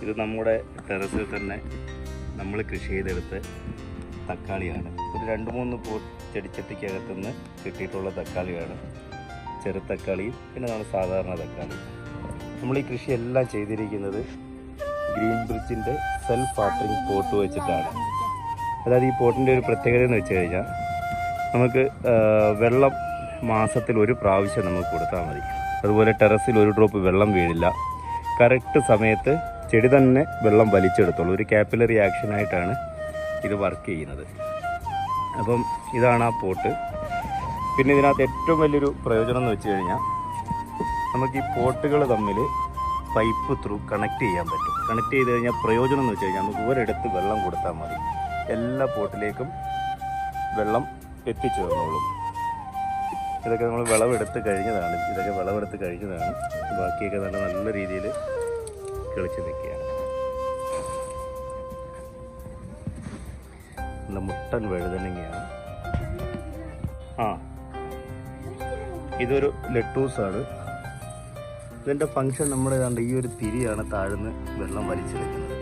ഇത് നമ്മുടെ ടെറസിൽ തന്നെ നമ്മൾ കൃഷി ചെയ്തെടുത്ത് തക്കാളിയാണ്. ഒരു 2-3 ചെടിച്ചട്ടിക്കകത്തുനിന്ന് കിട്ടിയിട്ടുള്ള തക്കാളിയാണ്. ചെറു തക്കാളിയും പിന്നെ നമ്മൾ സാധാരണ തക്കാളി. നമ്മൾ ഈ കൃഷിയെല്ലാം ചെയ്തിരിക്കുന്നത് ഗ്രീൻ ബ്രിഡ്ജിൻ്റെ സെൽഫ് വാട്ടറിങ് പോട്ട് വെച്ചിട്ടാണ്. അതായത് ഈ പോട്ടിൻ്റെ ഒരു പ്രത്യേകത എന്ന് വെച്ച് കഴിഞ്ഞാൽ നമുക്ക് വെള്ളം മാസത്തിൽ ഒരു പ്രാവശ്യം നമുക്ക് കൊടുത്താൽ മതി. അതുപോലെ ടെറസിൽ ഒരു ഡ്രോപ്പ് വെള്ളം വീഴില്ല. കറക്റ്റ് സമയത്ത് ചെടി തന്നെ വെള്ളം വലിച്ചെടുത്തോളൂ. ഒരു കാപ്പിലറി ആക്ഷനായിട്ടാണ് ഇത് വർക്ക് ചെയ്യുന്നത്. അപ്പം ഇതാണ് ആ പോട്ട്. പിന്നെ ഇതിനകത്ത് ഏറ്റവും വലിയൊരു പ്രയോജനം എന്ന് വെച്ച് കഴിഞ്ഞാൽ നമുക്ക് ഈ പോട്ടുകൾ തമ്മിൽ പൈപ്പ് ത്രൂ കണക്ട് ചെയ്യാൻ പറ്റും. കണക്ട് ചെയ്ത് കഴിഞ്ഞാൽ പ്രയോജനം എന്ന് വെച്ച് കഴിഞ്ഞാൽ നമുക്ക് ഒരിടത്ത് വെള്ളം കൊടുത്താൽ മതി, എല്ലാ പോട്ടിലേക്കും വെള്ളം എത്തിച്ചേർന്നോളും. ഇതൊക്കെ നമ്മൾ വിളവെടുത്ത് കഴിഞ്ഞതാണ്. ബാക്കിയൊക്കെ നല്ല രീതിയിൽ കിളിച്ച് നിൽക്കുകയാണ്. നല്ല മുട്ടൻ വഴുതനങ്ങയാണ്. ഇതൊരു ലെറ്റൂസാണ്. ഇതിൻ്റെ ഫങ്ഷൻ നമ്മുടെ ഏതാണ്ട് ഈ ഒരു തിരിയാണ് താഴ്ന്ന് വെള്ളം വലിച്ചെടുക്കുന്നത്.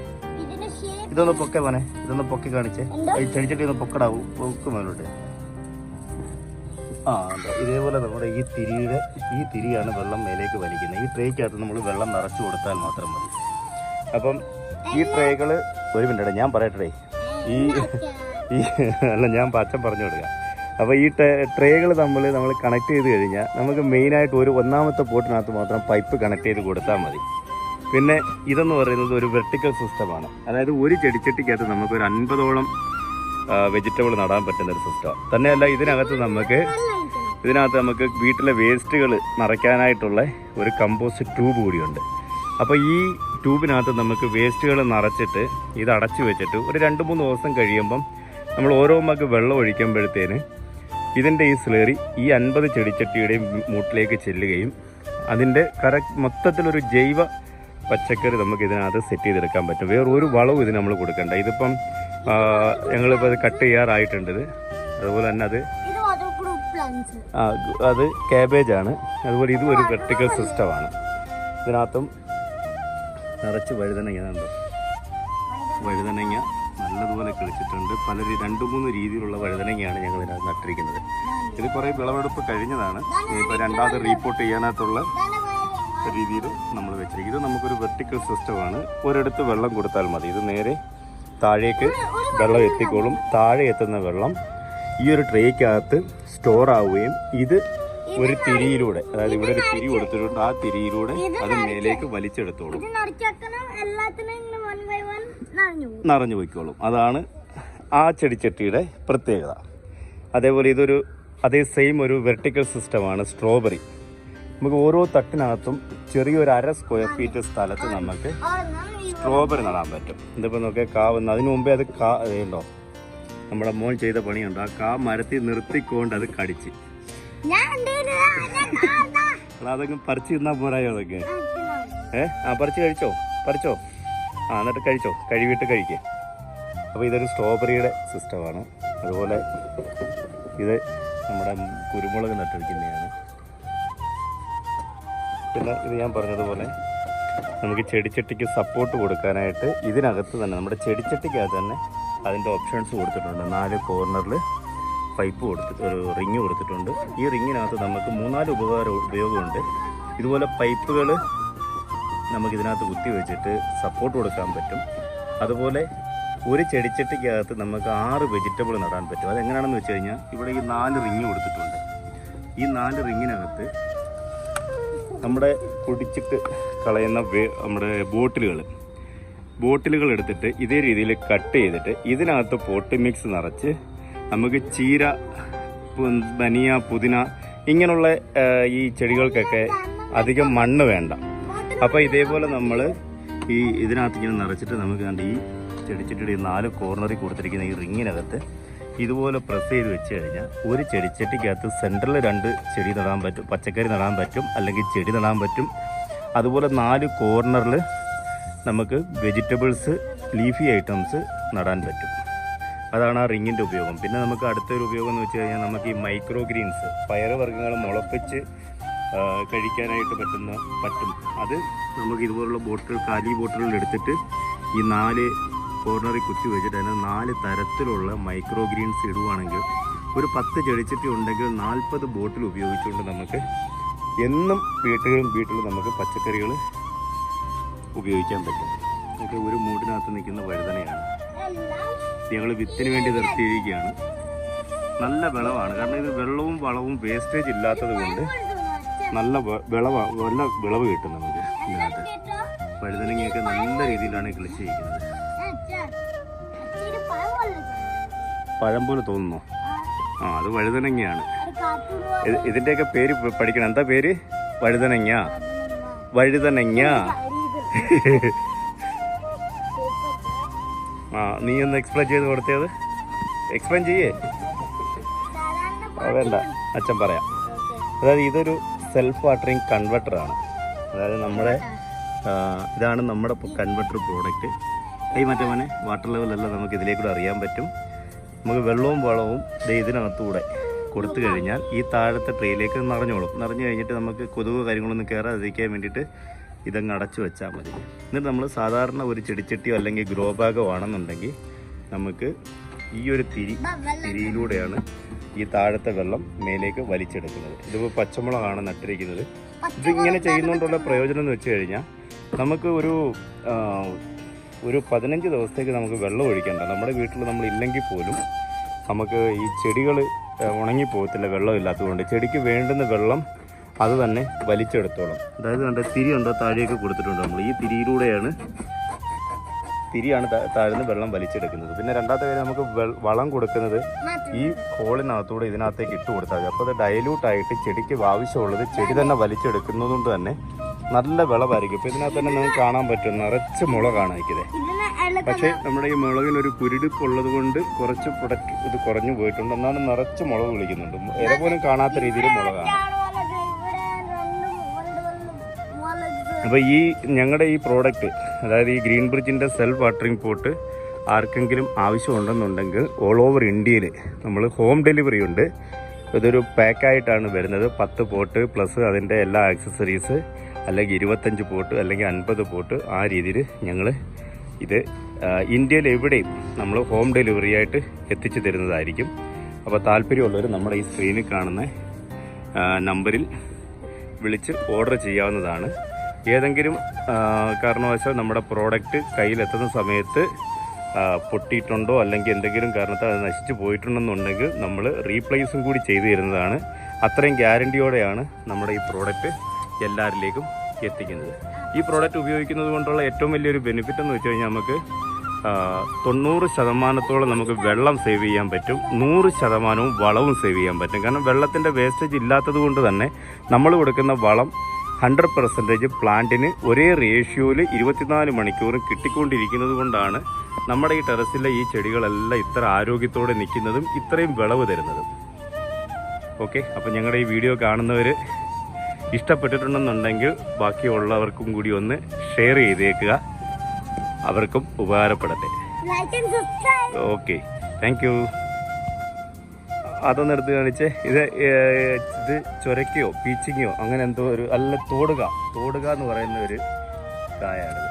ഇതൊന്ന് പൊക്കെ വേണേ, ഇതൊന്ന് പൊക്കി കാണിച്ചേ. ഈ ചെടിച്ചട്ടി ഒന്ന് പൊക്കടാവും, പൊക്ക് മേലോട്ട്. ഇതേപോലെ നമ്മുടെ ഈ തിരിയാണ് വെള്ളം മേലേക്ക് വലിക്കുന്നത്. ഈ ട്രേക്കകത്ത് നമ്മൾ വെള്ളം നിറച്ചു കൊടുത്താൽ മാത്രം മതി. അപ്പം ഈ ട്രേകൾ ഒരു മിനിറ്റ് ഞാൻ പറയട്ടെ. ഞാൻ പച്ചൻ പറഞ്ഞു കൊടുക്കാം. അപ്പോൾ ഈ ട്രേകൾ നമ്മൾ കണക്ട് ചെയ്ത് കഴിഞ്ഞാൽ നമുക്ക് മെയിനായിട്ട് ഒന്നാമത്തെ പോട്ടിനകത്ത് മാത്രം പൈപ്പ് കണക്ട് ചെയ്ത് കൊടുത്താൽ മതി. പിന്നെ ഇതെന്ന് പറയുന്നത് ഒരു വെർട്ടിക്കൽ സിസ്റ്റമാണ്. അതായത് ഒരു ചെടിച്ചട്ടിക്കകത്ത് നമുക്ക് ഒരു 50ഓളം വെജിറ്റബിൾ നടാൻ പറ്റുന്ന ഒരു സിസ്റ്റം. തന്നെയല്ല ഇതിനകത്ത് നമുക്ക് വീട്ടിലെ വേസ്റ്റുകൾ നിറയ്ക്കാനായിട്ടുള്ള ഒരു കമ്പോസ്റ്റ് ട്യൂബ് കൂടിയുണ്ട്. അപ്പോൾ ഈ ട്യൂബിനകത്ത് നമുക്ക് വേസ്റ്റുകൾ നിറച്ചിട്ട് ഇത് അടച്ചു വെച്ചിട്ട് ഒരു 2-3 ദിവസം കഴിയുമ്പം നമ്മൾ ഓരോ മഗ് വെള്ളം ഒഴിക്കുമ്പോഴത്തേന് ഇതിൻ്റെ ഈ സ്ലറി ഈ 50 ചെടിച്ചട്ടിയുടെയും മൂട്ടിലേക്ക് ചെല്ലുകയും അതിൻ്റെ മൊത്തത്തിലൊരു ജൈവ പച്ചക്കറി നമുക്ക് ഇതിനകത്ത് സെറ്റ് ചെയ്തെടുക്കാൻ പറ്റും. വേറൊരു വളവും ഇത് നമ്മൾ കൊടുക്കണ്ട. ഇതിപ്പം ഞങ്ങളിപ്പോൾ അത് കട്ട് ചെയ്യാറായിട്ടുണ്ട്. അതുപോലെ തന്നെ അത് കാബേജാണ്. അതുപോലെ ഇതും ഒരു വെർട്ടിക്കൽ സിസ്റ്റമാണ്. ഇതിനകത്തും നിറച്ച് വഴുതനങ്ങ നല്ലതുപോലെ കിളിച്ചിട്ടുണ്ട്. 2-3 രീതിയിലുള്ള വഴുതനങ്ങയാണ് ഞങ്ങൾ ഇതിനകത്ത് നട്ടിരിക്കുന്നത്. ഇത് കുറേ വിളവെടുപ്പ് കഴിഞ്ഞതാണ്. ഇപ്പോൾ രണ്ടാമത് റീപോർട്ട് ചെയ്യാനായിട്ടുള്ള രീതിയിൽ നമ്മൾ വെച്ചിരിക്കും. ഇത് നമുക്കൊരു വെർട്ടിക്കൽ സിസ്റ്റമാണ്. ഒരിടത്ത് വെള്ളം കൊടുത്താൽ മതി. ഇത് നേരെ താഴേക്ക് വെള്ളം എത്തിക്കോളും. താഴെ എത്തുന്ന വെള്ളം ഈ ഒരു ട്രേക്കകത്ത് സ്റ്റോർ ആവുകയും ഇത് ഒരു തിരിയിലൂടെ, അതായത് ഇവിടെ ഒരു തിരി കൊടുത്തിട്ടുണ്ട്, ആ തിരിയിലൂടെ അത് മേലേക്ക് വലിച്ചെടുത്തോളും, നിറഞ്ഞു പോയിക്കോളും. അതാണ് ആ ചെടിച്ചട്ടിയുടെ പ്രത്യേകത. അതേപോലെ അതേ സെയിം ഒരു വെർട്ടിക്കൽ സിസ്റ്റമാണ് സ്ട്രോബെറി. നമുക്ക് ഓരോ തട്ടിനകത്തും ചെറിയൊരു 1/2 സ്ക്വയർ ഫീറ്റ് സ്ഥലത്ത് നമുക്ക് സ്ട്രോബെറി നടാൻ പറ്റും. ഇതിപ്പോൾ നോക്കിയാൽ കാവുന്ന അതിനു മുമ്പേ അത് ഉണ്ടോ, നമ്മുടെ മോൻ ചെയ്ത പണിയുണ്ട്. ആ മരത്തിൽ നിർത്തിക്കൊണ്ട് അത് കടിച്ച് അതൊക്കെ പറിച്ച് തിന്നാൻ പോരായോ അതൊക്കെ? പറിച്ചോ. എന്നിട്ട് കഴുകിയിട്ട് കഴിക്കേ. അപ്പോൾ ഇതൊരു സ്ട്രോബെറിയുടെ സിസ്റ്റമാണ്. അതുപോലെ ഇത് നമ്മുടെ കുരുമുളക് നട്ടിരിക്കുന്നതാണ്. പിന്നെ ഇത് ഞാൻ പറഞ്ഞതുപോലെ നമുക്ക് ചെടിച്ചട്ടിക്ക് സപ്പോർട്ട് കൊടുക്കാനായിട്ട് ഇതിനകത്ത് തന്നെ നമ്മുടെ ചെടിച്ചട്ടിക്കകത്ത് തന്നെ അതിൻ്റെ ഓപ്ഷൻസ് കൊടുത്തിട്ടുണ്ട്. 4 കോർണറിൽ പൈപ്പ് ഒരു റിങ് കൊടുത്തിട്ടുണ്ട്. ഈ റിങ്ങിനകത്ത് നമുക്ക് 3-4 ഉപയോഗമുണ്ട്. ഇതുപോലെ പൈപ്പുകൾ നമുക്കിതിനകത്ത് കുത്തി വെച്ചിട്ട് സപ്പോർട്ട് കൊടുക്കാൻ പറ്റും. അതുപോലെ ഒരു ചെടിച്ചട്ടിക്കകത്ത് നമുക്ക് 6 വെജിറ്റബിൾ നടാൻ പറ്റും. അതെങ്ങനെയാണെന്ന് വെച്ച് കഴിഞ്ഞാൽ ഇവിടെ ഈ 4 റിങ് കൊടുത്തിട്ടുണ്ട്. ഈ 4 റിങ്ങിനകത്ത് നമ്മുടെ പൊടിച്ചിട്ട് കളയുന്ന നമ്മുടെ ബോട്ടിലുകൾ എടുത്തിട്ട് ഇതേ രീതിയിൽ കട്ട് ചെയ്തിട്ട് ഇതിനകത്ത് പോട്ട് മിക്സ് നിറച്ച് നമുക്ക് ചീര, ധനിയ, പുതിന ഇങ്ങനെയുള്ള ഈ ചെടികൾക്കൊക്കെ അധികം മണ്ണ് വേണ്ട. അപ്പോൾ ഇതേപോലെ നമ്മൾ ഇതിനകത്ത് ഇങ്ങനെ നിറച്ചിട്ട് നമുക്ക് കണ്ട് ഈ ചെടിച്ചട്ടിയുടെ 4 കോർണറിൽ കൊടുത്തിരിക്കുന്ന ഈ റിങ്ങിനകത്ത് ഇതുപോലെ പ്രസ് ചെയ്ത് വെച്ച് കഴിഞ്ഞാൽ ഒരു ചെടിച്ചട്ടിക്കകത്ത് സെൻറ്ററിൽ 2 ചെടി നടാൻ പറ്റും, പച്ചക്കറി നടാൻ പറ്റും, അല്ലെങ്കിൽ ചെടി നടാൻ പറ്റും. അതുപോലെ 4 കോർണറിൽ നമുക്ക് വെജിറ്റബിൾസ്, ലീഫി ഐറ്റംസ് നടാൻ പറ്റും. അതാണ് ആ റിങ്ങിൻ്റെ ഉപയോഗം. പിന്നെ നമുക്ക് അടുത്തൊരു ഉപയോഗം എന്ന് വെച്ച് കഴിഞ്ഞാൽ നമുക്ക് ഈ മൈക്രോ ഗ്രീൻസ്, പയറുവർഗ്ഗങ്ങൾ മുളപ്പിച്ച് കഴിക്കാനായിട്ട് പറ്റും. അത് നമുക്ക് ഇതുപോലുള്ള ബോട്ടിൽ കാലി ബോട്ടിലുകൾ എടുത്തിട്ട് ഈ 4 കോർണറിൽ കുത്തി വെച്ചിട്ട് അതിന് 4 തരത്തിലുള്ള മൈക്രോ ഗ്രീൻസ് ഇടുവാണെങ്കിൽ ഒരു 10 ചെടിച്ചട്ടി ഉണ്ടെങ്കിൽ 40 ബോട്ടിൽ ഉപയോഗിച്ചുകൊണ്ട് നമുക്ക് എന്നും വീട്ടിൽ നമുക്ക് പച്ചക്കറികൾ ഉപയോഗിക്കാൻ പറ്റും. നമുക്ക് ഒരു മൂടിനകത്ത് നിൽക്കുന്ന വഴുതനയാണ് ഞങ്ങൾ വിത്തിന് വേണ്ടി നിർത്തിയിരിക്കുകയാണ്. നല്ല വിളവാണ്, കാരണം ഇത് വെള്ളവും വളവും വേസ്റ്റേജ് ഇല്ലാത്തത് കൊണ്ട് നല്ല വിളവ് കിട്ടും നമുക്ക്. ഇതിനകത്ത് വഴുതനങ്ങയൊക്കെ നല്ല രീതിയിലാണ് കിളിച്ചിരിക്കുന്നത്. പഴം പോലെ തോന്നുന്നു. അത് വഴുതനങ്ങയാണ്. ഇതിൻ്റെയൊക്കെ പേര് പഠിക്കണം. എന്താ പേര്? വഴുതനങ്ങ. നീ ഒന്ന് എക്സ്പ്ലെയിൻ ചെയ്ത് കൊടുത്തത്. എക്സ്പ്ലെയിൻ ചെയ്യേ. വേണ്ട, അച്ഛൻ പറയാം. അതായത് ഇതൊരു സെൽഫ് വാട്ടറിങ് കൺവെർട്ടറാണ്. അതായത് ഇതാണ് നമ്മുടെ കൺവെർട്ടർ പ്രോഡക്റ്റ്. മറ്റേ മോനെ വാട്ടർ ലെവലെല്ലാം നമുക്ക് ഇതിലേക്കൂടെ അറിയാൻ പറ്റും. നമുക്ക് വെള്ളവും വളവും ഇതിനകത്തൂടെ കൊടുത്തു കഴിഞ്ഞാൽ ഈ താഴത്തെ ട്രേയിലേക്ക് നിറഞ്ഞോളും. നിറഞ്ഞു കഴിഞ്ഞിട്ട് നമുക്ക് കൊതുക് കാര്യങ്ങളൊന്നും കയറാതിരിക്കാൻ വേണ്ടിയിട്ട് ഇതങ്ങ് അടച്ചു വെച്ചാൽ മതി. എന്നിട്ട് നമ്മൾ സാധാരണ ഒരു ചെടിച്ചട്ടിയോ അല്ലെങ്കിൽ ഗ്രോ ബാഗോ ആണെന്നുണ്ടെങ്കിൽ നമുക്ക് ഈ ഒരു തിരിയിലൂടെയാണ് ഈ താഴത്തെ വെള്ളം മേലേക്ക് വലിച്ചെടുക്കുന്നത്. ഇതിപ്പോൾ പച്ചമുളകാണ് നട്ടിരിക്കുന്നത്. ഇതിങ്ങനെ ചെയ്യുന്നതുകൊണ്ടുള്ള പ്രയോജനം എന്ന് വെച്ച് കഴിഞ്ഞാൽ നമുക്ക് ഒരു 15 ദിവസത്തേക്ക് നമുക്ക് വെള്ളം ഒഴിക്കണ്ട. നമ്മുടെ വീട്ടിൽ നമ്മളില്ലെങ്കിൽ പോലും നമുക്ക് ഈ ചെടികൾ ഉണങ്ങിപ്പോകത്തില്ല വെള്ളം ഇല്ലാത്തതുകൊണ്ട്. ചെടിക്ക് വേണ്ടുന്ന വെള്ളം അത് തന്നെ വലിച്ചെടുത്തോളും. അതായത് കണ്ട തിരി ഉണ്ടോ താഴേക്ക് കൊടുത്തിട്ടുണ്ട്. നമ്മൾ ഈ തിരിയാണ് താഴ്ന്ന് വെള്ളം വലിച്ചെടുക്കുന്നത്. പിന്നെ രണ്ടാമത്തെ കാര്യം, നമുക്ക് വളം കൊടുക്കുന്നത് ഈ ഹോളിനകത്തൂടെ ഇതിനകത്തേക്ക് ഇട്ട് കൊടുത്താൽ മതി. അപ്പോൾ അത് ഡൈല്യൂട്ടായിട്ട് ചെടിക്ക് ആവശ്യമുള്ളത് ചെടി തന്നെ വലിച്ചെടുക്കുന്നതുകൊണ്ട് തന്നെ നല്ല വിളവായിരിക്കും. ഇപ്പോൾ ഇതിനകത്ത് തന്നെ നമുക്ക് കാണാൻ പറ്റും നിറച്ച് മുളകാണ് ഇത്. പക്ഷേ നമ്മുടെ ഈ മുളകിനൊരു കുരുടിപ്പുള്ളത് കൊണ്ട് കുറച്ച് പ്രൊഡക്റ്റ് ഇത് കുറഞ്ഞു പോയിട്ടുണ്ട്. എന്നാലും നിറച്ച് മുളക് വിളിക്കുന്നുണ്ട്. ഇല പോലും കാണാത്ത രീതിയിൽ മുളകാണ്. അപ്പോൾ ഞങ്ങളുടെ ഈ പ്രോഡക്റ്റ്, അതായത് ഈ ഗ്രീൻ ബ്രിഡ്ജിൻ്റെ സെൽഫ് വാട്ടറിംഗ് പോട്ട് ആർക്കെങ്കിലും ആവശ്യമുണ്ടെന്നുണ്ടെങ്കിൽ ഓൾ ഓവർ ഇന്ത്യയിൽ നമ്മൾ ഹോം ഡെലിവറി ഉണ്ട്. ഇതൊരു പാക്കായിട്ടാണ് വരുന്നത്. 10 പോട്ട് പ്ലസ് അതിൻ്റെ എല്ലാ ആക്സസറീസ്, അല്ലെങ്കിൽ 25 പോട്ട് അല്ലെങ്കിൽ 50 പോട്ട്, ആ രീതിയിൽ ഞങ്ങൾ ഇത് ഇന്ത്യയിൽ എവിടെയും നമ്മൾ ഹോം ഡെലിവറി ആയിട്ട് എത്തിച്ചു തരുന്നതായിരിക്കും. അപ്പോൾ താല്പര്യമുള്ളവർ നമ്മുടെ ഈ സ്ക്രീനിൽ കാണുന്ന നമ്പറിൽ വിളിച്ച് ഓർഡർ ചെയ്യാവുന്നതാണ്. ഏതെങ്കിലും കാരണവശാൽ നമ്മുടെ പ്രോഡക്റ്റ് കയ്യിലെത്തുന്ന സമയത്ത് പൊട്ടിയിട്ടുണ്ടോ അല്ലെങ്കിൽ എന്തെങ്കിലും കാരണത്താൽ അത് നശിച്ചു പോയിട്ടുണ്ടെന്നുണ്ടെങ്കിൽ നമ്മൾ റീപ്ലേസും കൂടി ചെയ്തു തരുന്നതാണ്. അത്രയും ഗ്യാരണ്ടിയോടെയാണ് നമ്മുടെ ഈ പ്രോഡക്റ്റ് എല്ലാവരിലേക്കും എത്തിക്കുന്നത്. ഈ പ്രോഡക്റ്റ് ഉപയോഗിക്കുന്നത് കൊണ്ടുള്ള ഏറ്റവും വലിയൊരു ബെനിഫിറ്റ് എന്ന് വെച്ച് കഴിഞ്ഞാൽ നമുക്ക് 90% നമുക്ക് വെള്ളം സേവ് ചെയ്യാൻ പറ്റും. 100% വളവും സേവ് ചെയ്യാൻ പറ്റും. കാരണം വെള്ളത്തിൻ്റെ വേസ്റ്റേജ് ഇല്ലാത്തത് കൊണ്ട് തന്നെ നമ്മൾ കൊടുക്കുന്ന വളം 100% പ്ലാന്റിന് ഒരേ റേഷ്യോയിൽ 24 മണിക്കൂറും കിട്ടിക്കൊണ്ടിരിക്കുന്നത് കൊണ്ടാണ് നമ്മുടെ ഈ ടെറസിലെ ഈ ചെടികളെല്ലാം ഇത്ര ആരോഗ്യത്തോടെ നിൽക്കുന്നതും ഇത്രയും വിളവ് തരുന്നതും. ഓക്കെ, അപ്പോൾ ഞങ്ങളുടെ ഈ വീഡിയോ കാണുന്നവർ ഇഷ്ടപ്പെട്ടിട്ടുണ്ടെന്നുണ്ടെങ്കിൽ ബാക്കിയുള്ളവർക്കും കൂടി ഒന്ന് ഷെയർ ചെയ്തേക്കുക. അവർക്കും ഉപകാരപ്പെടട്ടെ. Okay, thank you. അതൊന്ന് കാണിച്ചേ. ഇത് ചൊരക്കയോ പീച്ചിങ്ങയോ അങ്ങനെ എന്തോ ഒരു അല്ല, തോടുക എന്ന് പറയുന്ന ഒരു കായാണിത്.